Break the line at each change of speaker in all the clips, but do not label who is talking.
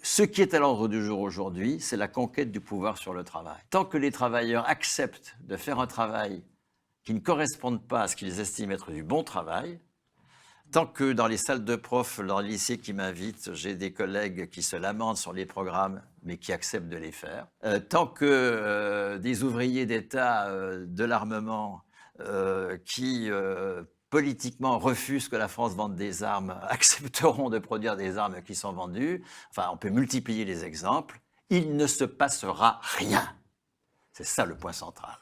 Ce qui est à l'ordre du jour aujourd'hui, c'est la conquête du pouvoir sur le travail. Tant que les travailleurs acceptent de faire un travail qui ne correspond pas à ce qu'ils estiment être du bon travail, tant que dans les salles de profs, dans les lycées qui m'invitent, j'ai des collègues qui se lamentent sur les programmes, mais qui acceptent de les faire, tant que des ouvriers d'État de l'armement qui politiquement refusent que la France vende des armes, accepteront de produire des armes qui sont vendues, enfin on peut multiplier les exemples, il ne se passera rien. C'est ça le point central.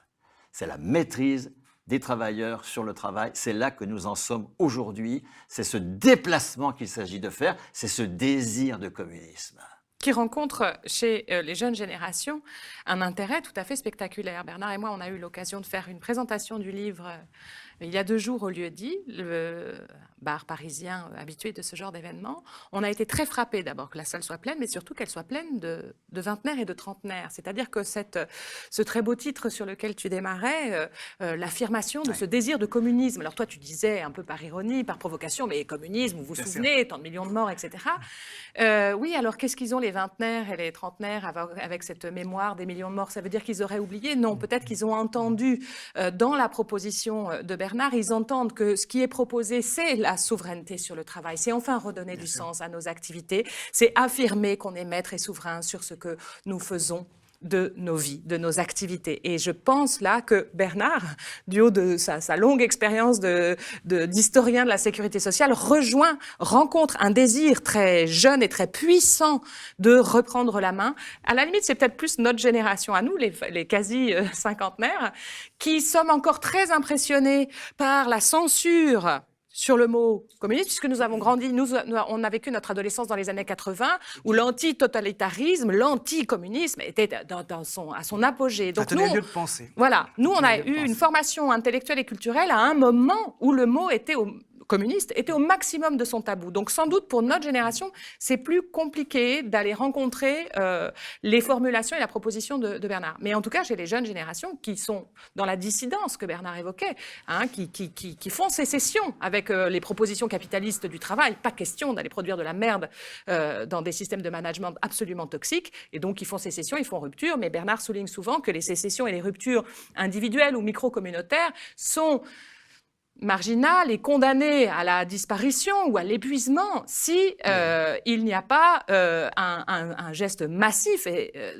C'est la maîtrise des travailleurs sur le travail. C'est là que nous en sommes aujourd'hui. C'est ce déplacement qu'il s'agit de faire. C'est ce désir de communisme.
Qui rencontre chez les jeunes générations un intérêt tout à fait spectaculaire. Bernard et moi, on a eu l'occasion de faire une présentation du livre il y a 2 jours au Lieu-dit, le bar parisien habitué de ce genre d'événement. On a été très frappés d'abord que la salle soit pleine, mais surtout qu'elle soit pleine de vingtenaires et de trentenaires. C'est-à-dire que ce très beau titre sur lequel tu démarrais, l'affirmation de ce désir de communisme. Alors toi, tu disais un peu par ironie, par provocation, mais communisme, vous vous souvenez, tant de millions de morts, etc. Oui, alors qu'est-ce qu'ils ont les vingtenaires et les trentenaires avec cette mémoire des millions de morts? Ça veut dire qu'ils auraient oublié? Non, peut-être qu'ils ont entendu dans la proposition de Bernard, ils entendent que ce qui est proposé, c'est la souveraineté sur le travail. C'est enfin redonner du sens à nos activités. C'est affirmer qu'on est maître et souverain sur ce que nous faisons de nos vies, de nos activités. Et je pense là que Bernard, du haut de sa longue expérience d'historien de la sécurité sociale, rencontre un désir très jeune et très puissant de reprendre la main. À la limite, c'est peut-être plus notre génération à nous, les quasi-cinquantenaires, qui sommes encore très impressionnés par la censure sur le mot communiste, puisque nous avons grandi, on a vécu notre adolescence dans les années 80, où l'anti-totalitarisme, l'anti-communisme était à son apogée.
Donc ça tenait lieu de penser.
Voilà, nous, on a eu une formation intellectuelle et culturelle à un moment où le mot communiste était au maximum de son tabou. Donc sans doute pour notre génération, c'est plus compliqué d'aller rencontrer les formulations et la proposition de Bernard. Mais en tout cas, chez les jeunes générations qui sont dans la dissidence que Bernard évoquait, hein, qui font sécession avec les propositions capitalistes du travail, pas question d'aller produire de la merde dans des systèmes de management absolument toxiques, et donc ils font sécession, ils font rupture, mais Bernard souligne souvent que les sécessions et les ruptures individuelles ou micro-communautaires sont marginal et condamné à la disparition ou à l'épuisement si il n'y a pas un geste massif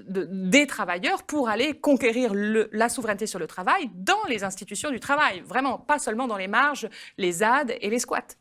des travailleurs pour aller conquérir la souveraineté sur le travail dans les institutions du travail. Vraiment, pas seulement dans les marges, les ZAD et les squats.